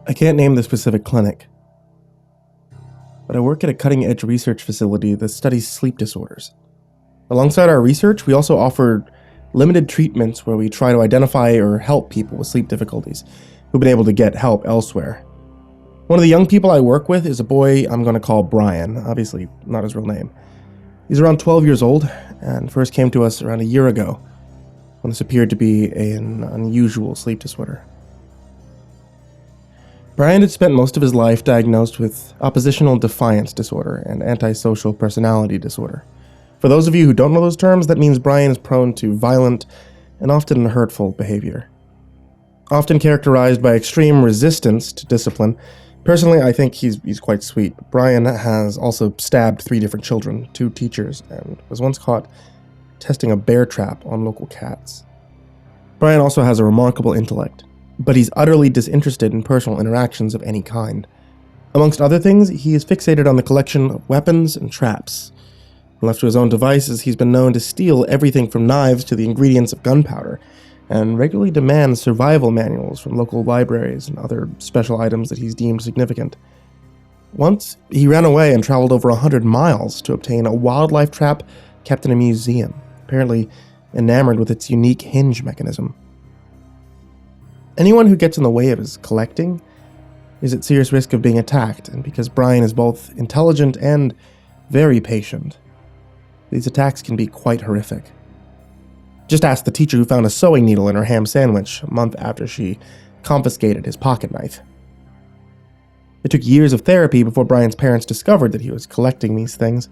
I can't name the specific clinic, but I work at a cutting-edge research facility that studies sleep disorders. Alongside our research, we also offer limited treatments where we try to identify or help people with sleep difficulties who've been able to get help elsewhere. One of the young people I work with is a boy I'm going to call Brian, obviously not his real name. He's around 12 years old and first came to us around a year ago when this appeared to be an unusual sleep disorder. Brian had spent most of his life diagnosed with oppositional defiance disorder and antisocial personality disorder. For those of you who don't know those terms, that means Brian is prone to violent and often hurtful behavior. Often characterized by extreme resistance to discipline. Personally, I think he's quite sweet. Brian has also stabbed 3 different children, 2 teachers, and was once caught testing a bear trap on local cats. Brian also has a remarkable intellect, but he's utterly disinterested in personal interactions of any kind. Amongst other things, he is fixated on the collection of weapons and traps. Left to his own devices, he's been known to steal everything from knives to the ingredients of gunpowder, and regularly demands survival manuals from local libraries and other special items that he's deemed significant. Once, he ran away and traveled over 100 miles to obtain a wildlife trap kept in a museum, apparently enamored with its unique hinge mechanism. Anyone who gets in the way of his collecting is at serious risk of being attacked, and because Brian is both intelligent and very patient, these attacks can be quite horrific. Just ask the teacher who found a sewing needle in her ham sandwich a month after she confiscated his pocket knife. It took years of therapy before Brian's parents discovered that he was collecting these things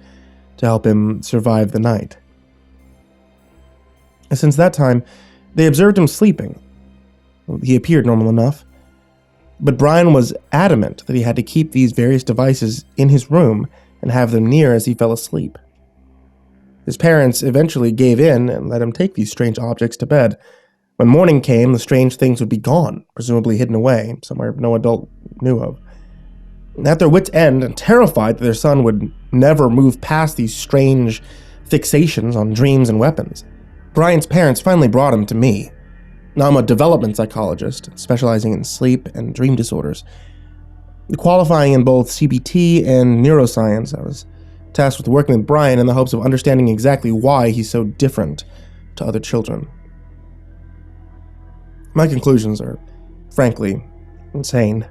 to help him survive the night. And since that time, they observed him sleeping. He appeared normal enough, but Brian was adamant that he had to keep these various devices in his room and have them near as he fell asleep. His parents eventually gave in and let him take these strange objects to bed. When morning came, the strange things would be gone, presumably hidden away, somewhere no adult knew of. At their wits' end, and terrified that their son would never move past these strange fixations on dreams and weapons, Brian's parents finally brought him to me. Now, I'm a development psychologist, specializing in sleep and dream disorders. Qualifying in both CBT and neuroscience, I was tasked with working with Brian in the hopes of understanding exactly why he's so different to other children. My conclusions are, frankly, insane.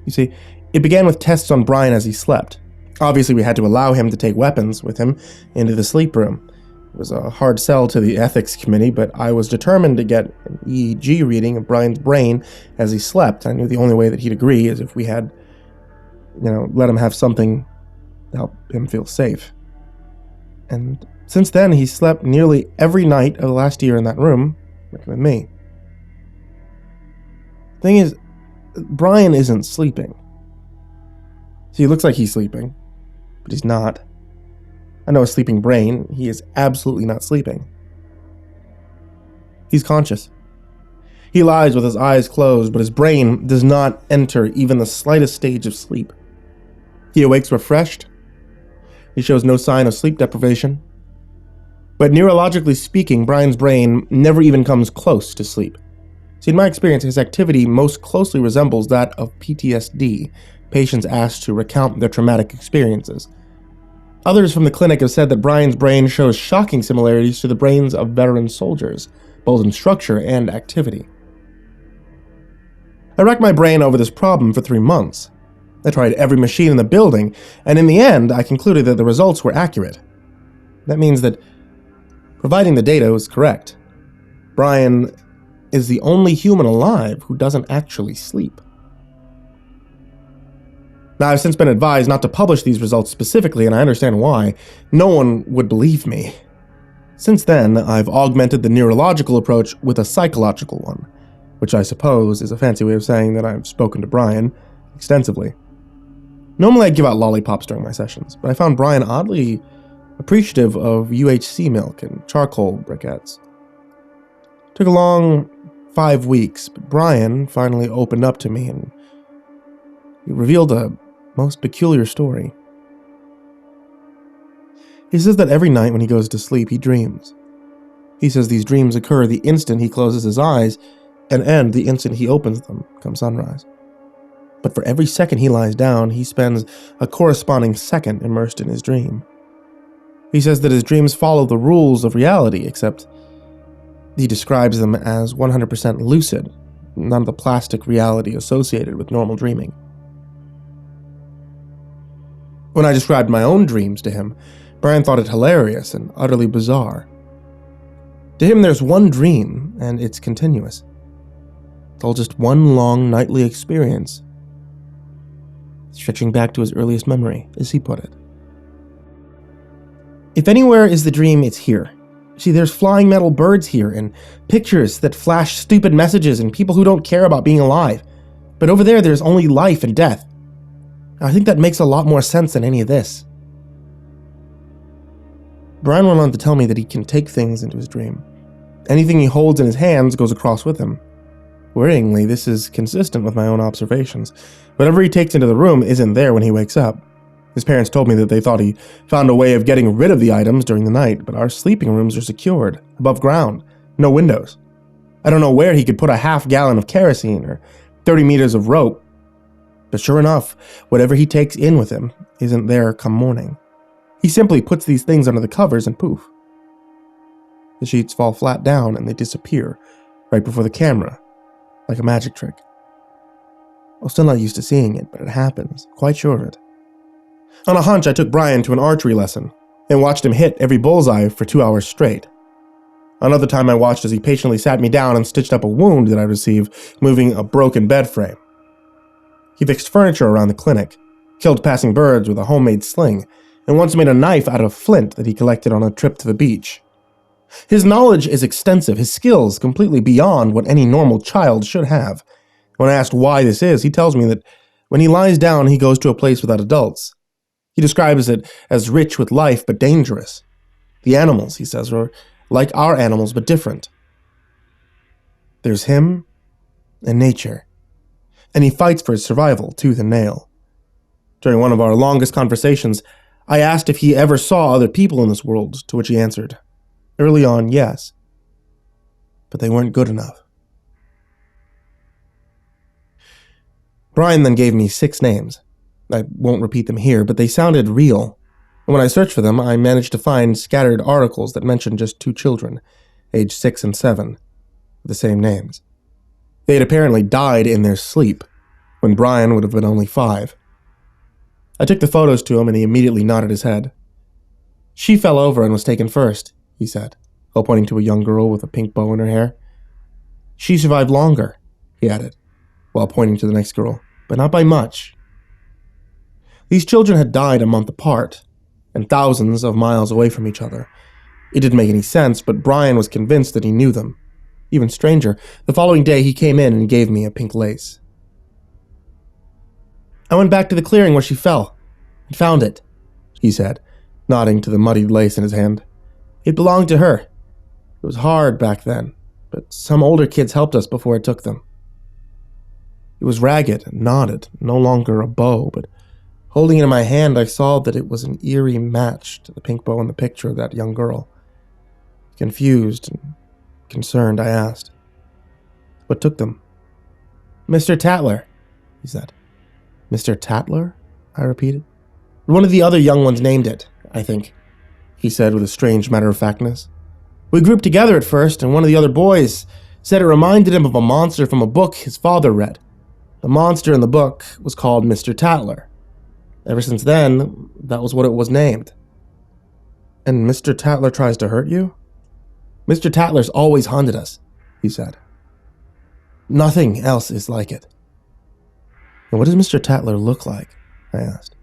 You see, it began with tests on Brian as he slept. Obviously, we had to allow him to take weapons with him into the sleep room. It was a hard sell to the ethics committee, but I was determined to get an EEG reading of Brian's brain as he slept. I knew the only way that he'd agree is if we had, let him have something to help him feel safe. And since then, he slept nearly every night of the last year in that room, working with me. Thing is, Brian isn't sleeping. See, he looks like he's sleeping, but he's not. I know a sleeping brain. He is absolutely not sleeping. He's conscious. He lies with his eyes closed, but his brain does not enter even the slightest stage of sleep. He awakes refreshed. He shows no sign of sleep deprivation. But neurologically speaking, Brian's brain never even comes close to sleep. See, in my experience, his activity most closely resembles that of PTSD, patients asked to recount their traumatic experiences. Others from the clinic have said that Brian's brain shows shocking similarities to the brains of veteran soldiers, both in structure and activity. I racked my brain over this problem for 3 months. I tried every machine in the building, and in the end, I concluded that the results were accurate. That means that, providing the data was correct, Brian is the only human alive who doesn't actually sleep. Now, I've since been advised not to publish these results specifically, and I understand why. No one would believe me. Since then, I've augmented the neurological approach with a psychological one, which I suppose is a fancy way of saying that I've spoken to Brian extensively. Normally I give out lollipops during my sessions, but I found Brian oddly appreciative of UHC milk and charcoal briquettes. It took a long 5 weeks, but Brian finally opened up to me and he revealed a most peculiar story. He says that every night when he goes to sleep, he dreams. He says these dreams occur the instant he closes his eyes and end the instant he opens them come sunrise. But for every second he lies down, he spends a corresponding second immersed in his dream. He says that his dreams follow the rules of reality, except he describes them as 100% lucid, none of the plastic reality associated with normal dreaming. When I described my own dreams to him, Brian thought it hilarious and utterly bizarre. To him, there's one dream, and it's continuous. It's all just one long nightly experience, stretching back to his earliest memory, as he put it. If anywhere is the dream, it's here. See, there's flying metal birds here, and pictures that flash stupid messages, and people who don't care about being alive. But over there, there's only life and death. I think that makes a lot more sense than any of this. Brian went on to tell me that he can take things into his dream. Anything he holds in his hands goes across with him. Worryingly, this is consistent with my own observations. Whatever he takes into the room isn't there when he wakes up. His parents told me that they thought he found a way of getting rid of the items during the night, but our sleeping rooms are secured, above ground, no windows. I don't know where he could put a half-gallon of kerosene or 30 meters of rope, but sure enough, whatever he takes in with him isn't there come morning. He simply puts these things under the covers and poof. The sheets fall flat down and they disappear right before the camera, like a magic trick. I'm still not used to seeing it, but it happens, quite sure of it. On a hunch, I took Brian to an archery lesson and watched him hit every bullseye for 2 hours straight. Another time I watched as he patiently sat me down and stitched up a wound that I received moving a broken bed frame. He fixed furniture around the clinic, killed passing birds with a homemade sling, and once made a knife out of flint that he collected on a trip to the beach. His knowledge is extensive, his skills completely beyond what any normal child should have. When I asked why this is, he tells me that when he lies down, he goes to a place without adults. He describes it as rich with life but dangerous. The animals, he says, are like our animals but different. There's him and nature, and he fights for his survival tooth and nail. During one of our longest conversations, I asked if he ever saw other people in this world, to which he answered, early on, yes, but they weren't good enough. Brian then gave me 6 names. I won't repeat them here, but they sounded real. And when I searched for them, I managed to find scattered articles that mentioned just 2 children, aged 6 and 7, with the same names. They had apparently died in their sleep, when Brian would have been only 5. I took the photos to him and he immediately nodded his head. She fell over and was taken first, he said, while pointing to a young girl with a pink bow in her hair. She survived longer, he added, while pointing to the next girl, but not by much. These children had died a month apart, and thousands of miles away from each other. It didn't make any sense, but Brian was convinced that he knew them. Even stranger, the following day he came in and gave me a pink lace. I went back to the clearing where she fell, and found it, he said, nodding to the muddied lace in his hand. It belonged to her. It was hard back then, but some older kids helped us before it took them. It was ragged and knotted, no longer a bow, but holding it in my hand, I saw that it was an eerie match to the pink bow in the picture of that young girl. Confused and concerned, I asked, what took them? Mr. Tatler, he said. Mr. Tatler? I repeated. One of the other young ones named it, I think, he said with a strange matter-of-factness. We grouped together at first, and one of the other boys said it reminded him of a monster from a book his father read. The monster in the book was called Mr. Tatler. Ever since then, that was what it was named. And Mr. Tatler tries to hurt you? Mr. Tatler's always haunted us, he said. Nothing else is like it. And what does Mr. Tatler look like? I asked.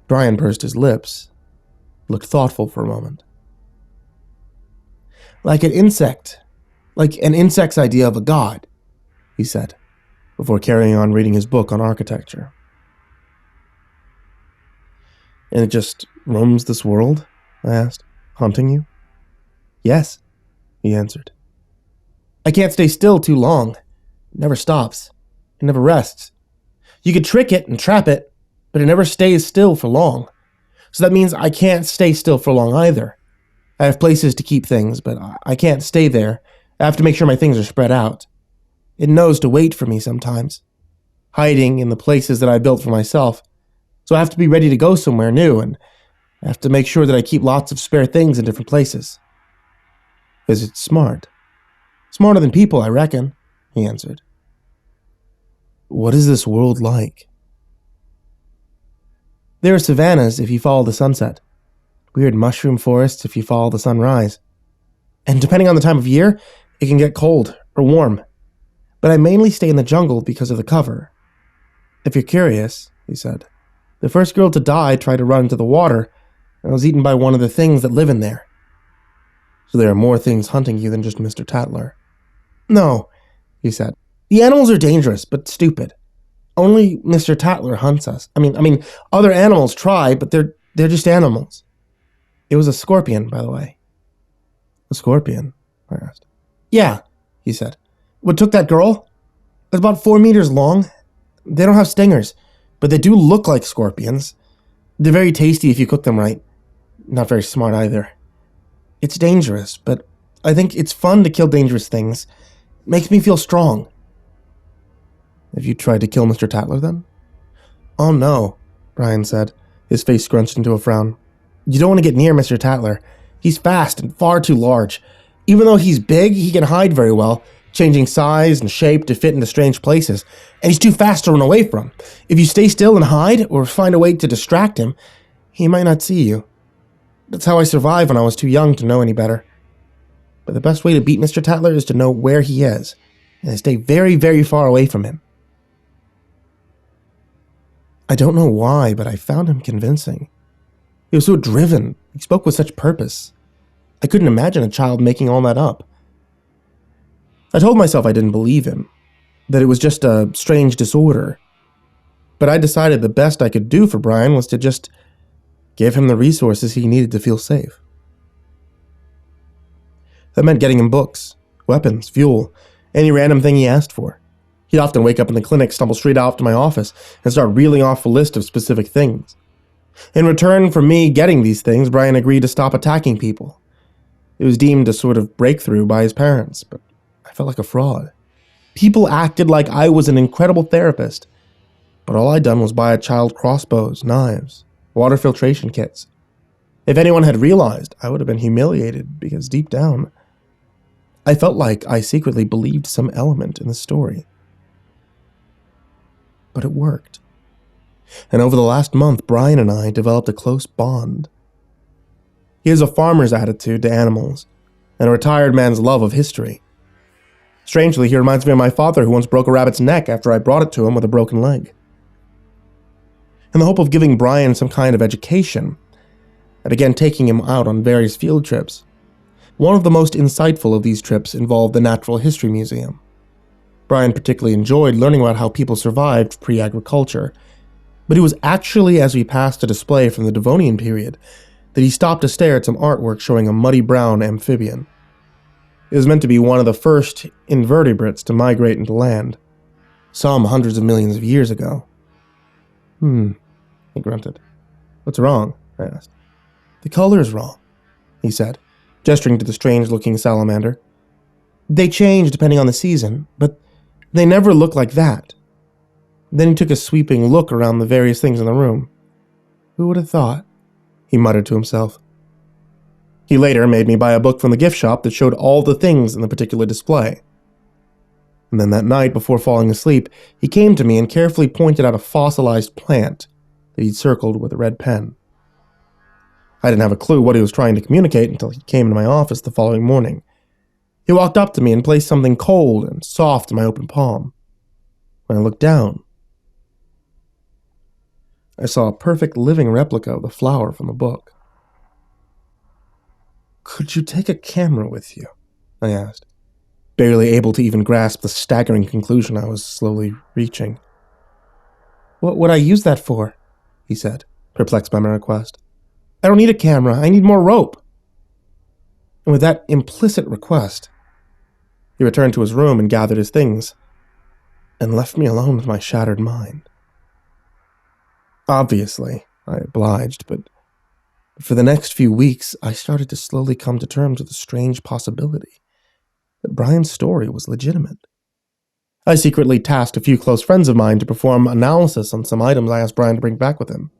Brian pursed his lips, looked thoughtful for a moment. Like an insect. Like an insect's idea of a god, he said, before carrying on reading his book on architecture. And it just roams this world? I asked, haunting you? Yes, he answered. I can't stay still too long. It never stops. It never rests. You could trick it and trap it, but it never stays still for long. So that means I can't stay still for long either. I have places to keep things, but I can't stay there. I have to make sure my things are spread out. It knows to wait for me sometimes. hiding in the places that I built for myself. So I have to be ready to go somewhere new, and I have to make sure that I keep lots of spare things in different places. Because it's smart. Smarter than people, I reckon, he answered. What is this world like? There are savannas if you follow the sunset, weird mushroom forests if you follow the sunrise. And depending on the time of year, it can get cold or warm. But I mainly stay in the jungle because of the cover. If you're curious, he said, the first girl to die tried to run into the water and was eaten by one of the things that live in there. So there are more things hunting you than just Mr. Tatler. No, he said. The animals are dangerous, but stupid. Only Mr. Tatler hunts us. I mean, other animals try, but they're just animals. It was a scorpion, by the way. A scorpion? I asked. Yeah, he said. What took that girl? It's about 4 meters long. They don't have stingers, but they do look like scorpions. They're very tasty if you cook them right. Not very smart either. It's dangerous, but I think it's fun to kill dangerous things. It makes me feel strong. Have you tried to kill Mr. Tatler, then? Oh, no, Brian said, his face scrunched into a frown. You don't want to get near Mr. Tatler. He's fast and far too large. Even though he's big, he can hide very well, changing size and shape to fit into strange places, and he's too fast to run away from. If you stay still and hide, or find a way to distract him, he might not see you. That's how I survived when I was too young to know any better. But the best way to beat Mr. Tatler is to know where he is, and to stay very, very far away from him. I don't know why, but I found him convincing. He was so driven. He spoke with such purpose. I couldn't imagine a child making all that up. I told myself I didn't believe him, that it was just a strange disorder. But I decided the best I could do for Brian was to just give him the resources he needed to feel safe. That meant getting him books, weapons, fuel, any random thing he asked for. He'd often wake up in the clinic, stumble straight off to my office, and start reeling off a list of specific things. In return for me getting these things, Brian agreed to stop attacking people. It was deemed a sort of breakthrough by his parents, but I felt like a fraud. People acted like I was an incredible therapist, but all I'd done was buy a child crossbows, knives, water filtration kits. If anyone had realized, I would have been humiliated because deep down, I felt like I secretly believed some element in the story. But it worked. And over the last month, Brian and I developed a close bond. He has a farmer's attitude to animals, and a retired man's love of history. Strangely, he reminds me of my father, who once broke a rabbit's neck after I brought it to him with a broken leg. In the hope of giving Brian some kind of education, I began taking him out on various field trips. One of the most insightful of these trips involved the Natural History Museum. Brian particularly enjoyed learning about how people survived pre-agriculture, but it was actually as we passed a display from the Devonian period that he stopped to stare at some artwork showing a muddy brown amphibian. It was meant to be one of the first invertebrates to migrate into land, some hundreds of millions of years ago. He grunted. What's wrong? I asked. The color is wrong, he said, gesturing to the strange-looking salamander. They change depending on the season, but they never look like that. Then he took a sweeping look around the various things in the room. Who would have thought? He muttered to himself. He later made me buy a book from the gift shop that showed all the things in the particular display. And then that night, before falling asleep, he came to me and carefully pointed out a fossilized plant that he'd circled with a red pen. I didn't have a clue what he was trying to communicate until he came to my office the following morning. He walked up to me and placed something cold and soft in my open palm. When I looked down, I saw a perfect living replica of the flower from the book. Could you take a camera with you? I asked, barely able to even grasp the staggering conclusion I was slowly reaching. What would I use that for? He said, perplexed by my request. I don't need a camera, I need more rope. And with that implicit request, he returned to his room and gathered his things, and left me alone with my shattered mind. Obviously, I obliged, but for the next few weeks, I started to slowly come to terms with the strange possibility that Brian's story was legitimate. I secretly tasked a few close friends of mine to perform analysis on some items I asked Brian to bring back with him.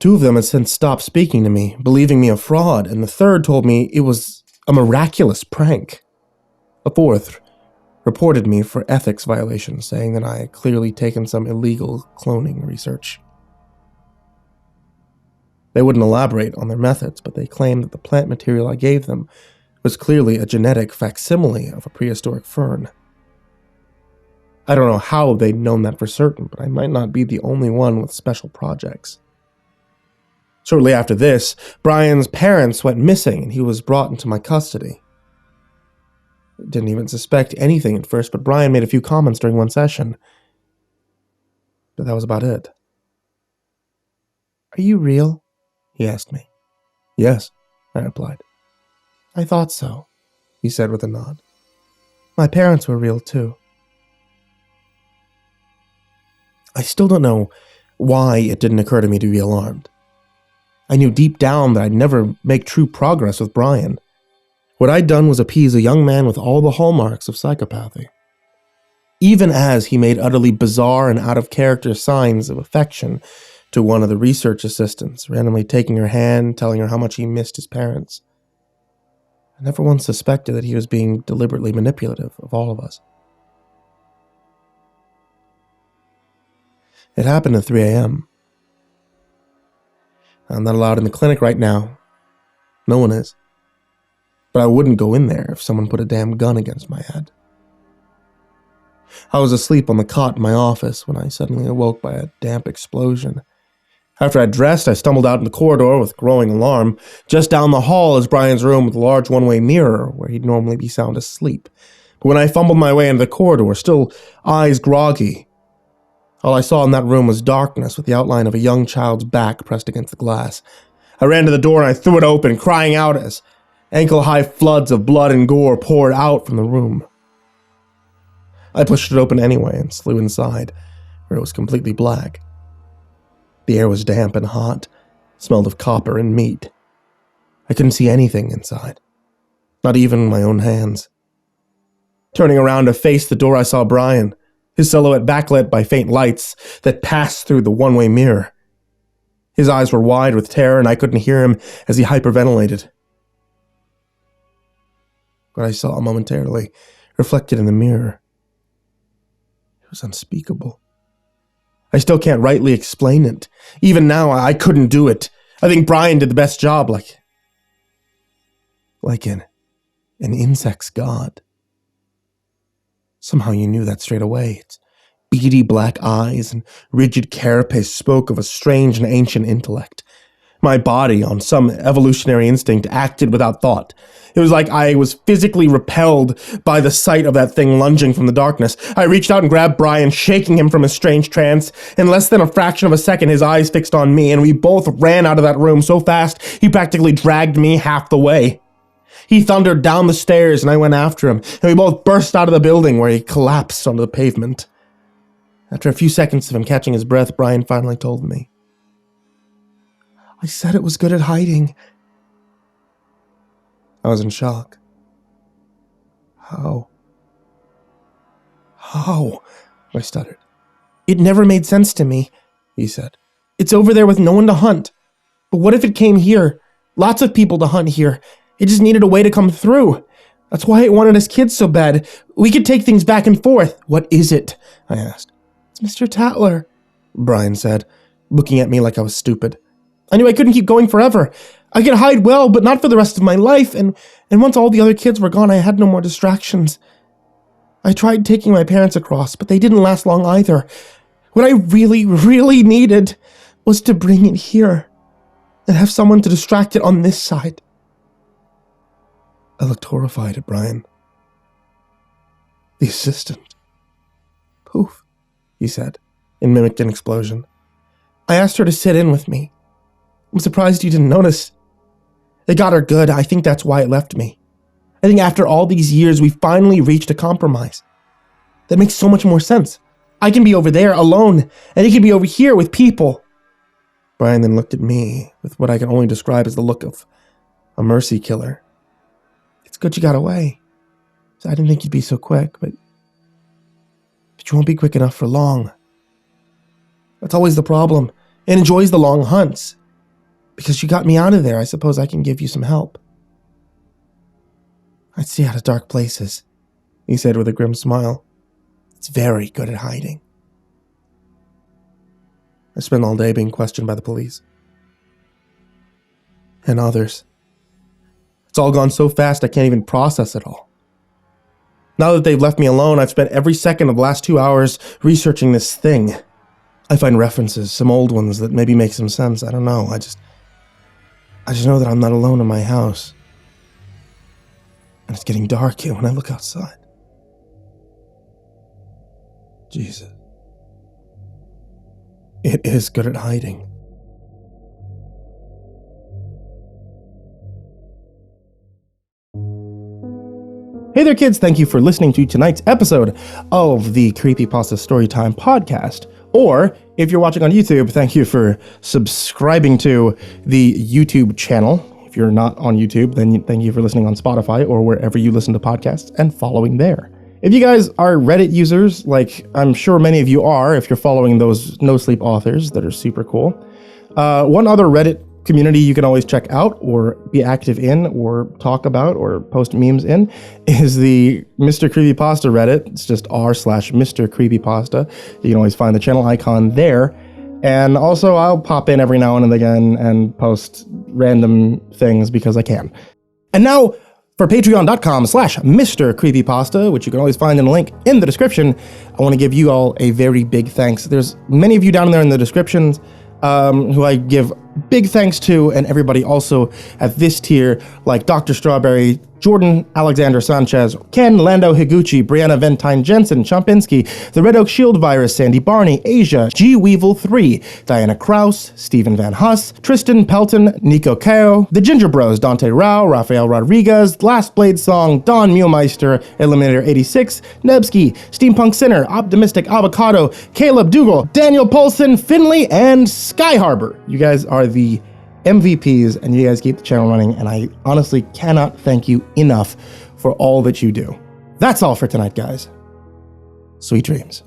2 of them had since stopped speaking to me, believing me a fraud, and the third told me it was a miraculous prank. A 4th reported me for ethics violations, saying that I had clearly taken some illegal cloning research. They wouldn't elaborate on their methods, but they claimed that the plant material I gave them was clearly a genetic facsimile of a prehistoric fern. I don't know how they'd known that for certain, but I might not be the only one with special projects. Shortly after this, Brian's parents went missing and he was brought into my custody. I didn't even suspect anything at first, but Brian made a few comments during one session. But that was about it. "Are you real?" he asked me. "Yes," I replied. "I thought so," he said with a nod. "My parents were real too." I still don't know why it didn't occur to me to be alarmed. I knew deep down that I'd never make true progress with Brian. What I'd done was appease a young man with all the hallmarks of psychopathy. Even as he made utterly bizarre and out-of-character signs of affection to one of the research assistants, randomly taking her hand, telling her how much he missed his parents. I never once suspected that he was being deliberately manipulative of all of us. It happened at 3 a.m. I'm not allowed in the clinic right now. No one is. But I wouldn't go in there if someone put a damn gun against my head. I was asleep on the cot in my office when I suddenly awoke by a damp explosion. After I dressed, I stumbled out in the corridor with growing alarm. Just down the hall is Brian's room with a large one-way mirror where he'd normally be sound asleep. But when I fumbled my way into the corridor, still eyes groggy, all I saw in that room was darkness with the outline of a young child's back pressed against the glass. I ran to the door and I threw it open, crying out as ankle-high floods of blood and gore poured out from the room. I pushed it open anyway and slew inside, where it was completely black. The air was damp and hot, smelled of copper and meat. I couldn't see anything inside, not even my own hands. Turning around to face the door, I saw Brian, his silhouette backlit by faint lights that passed through the one-way mirror. His eyes were wide with terror, and I couldn't hear him as he hyperventilated. What I saw momentarily, reflected in the mirror, it was unspeakable. I still can't rightly explain it. Even now, I couldn't do it. I think Brian did the best job, like an insect's god. Somehow you knew that straight away. Its beady black eyes and rigid carapace spoke of a strange and ancient intellect. My body, on some evolutionary instinct, acted without thought. It was like I was physically repelled by the sight of that thing lunging from the darkness. I reached out and grabbed Brian, shaking him from his strange trance. In less than a fraction of a second, his eyes fixed on me, and we both ran out of that room so fast, he practically dragged me half the way. He thundered down the stairs, and I went after him, and we both burst out of the building, where he collapsed onto the pavement. After a few seconds of him catching his breath, Brian finally told me, "I said it was good at hiding." I was in shock. How? I stuttered. "It never made sense to me," he said. "It's over there with no one to hunt. But what if it came here? Lots of people to hunt here. It just needed a way to come through. That's why it wanted us kids so bad. We could take things back and forth." "What is it?" I asked. "It's Mr. Tatler," Brian said, looking at me like I was stupid. "I knew I couldn't keep going forever. I could hide well, but not for the rest of my life, and once all the other kids were gone, I had no more distractions. I tried taking my parents across, but they didn't last long either. What I really, really needed was to bring it here, and have someone to distract it on this side." I looked horrified at Brian. "The assistant." "Poof," he said, and mimicked an explosion. "I asked her to sit in with me. I'm surprised you didn't notice. It got her good. I think that's why it left me. I think after all these years, we finally reached a compromise. That makes so much more sense. I can be over there alone, and he can be over here with people." Brian then looked at me with what I can only describe as the look of a mercy killer. "It's good you got away. I didn't think you'd be so quick, but you won't be quick enough for long. That's always the problem. It enjoys the long hunts. Because you got me out of there, I suppose I can give you some help. I'd see out of dark places, he said with a grim smile. It's very good at hiding. I spent all day being questioned by the police. And others. It's all gone so fast I can't even process it all. Now that they've left me alone, I've spent every second of the last 2 hours researching this thing. I find references, some old ones that maybe make some sense. I don't know. I just know that I'm not alone in my house. And it's getting dark here when I look outside. Jesus. It is good at hiding. Hey there, kids. Thank you for listening to tonight's episode of the Creepypasta Storytime podcast. Or, if you're watching on YouTube, thank you for subscribing to the YouTube channel. If you're not on YouTube, then thank you for listening on Spotify or wherever you listen to podcasts and following there. If you guys are Reddit users, like I'm sure many of you are, if you're following those no-sleep authors that are super cool, one other Reddit community you can always check out or be active in or talk about or post memes in is the Mrcreepypasta Reddit. It's just r/Mrcreepypasta. You can always find the channel icon there. And also I'll pop in every now and again and post random things because I can. And now for patreon.com/Mrcreepypasta, which you can always find in a link in the description, I want to give you all a very big thanks. There's many of you down there in the descriptions who I give big thanks to, and everybody also at this tier, like Dr. Strawberry, Jordan Alexander Sanchez, Ken, Lando Higuchi, Brianna Van Tine-Janzen, Chompski, TheRedOakShieldVirus, Sindee Barney, Asia, G Weevil 3, Diana Kraus, Stephen VanHuss, Tristain Pelton, Nico, kaeo, TheGingerBroz, Dante Rowe, Raphael Rodriguez, Lastbladesong, Don Meulmeester, Eliminator 86, Nebsky, SteampunkSinner, OptimisticAvacado, Kaleb Dougal, Daniel Poulsen, Finley, and Sky Harbor. You guys are the MVPs, and you guys keep the channel running, and I honestly cannot thank you enough for all that you do. That's all for tonight, guys. Sweet dreams.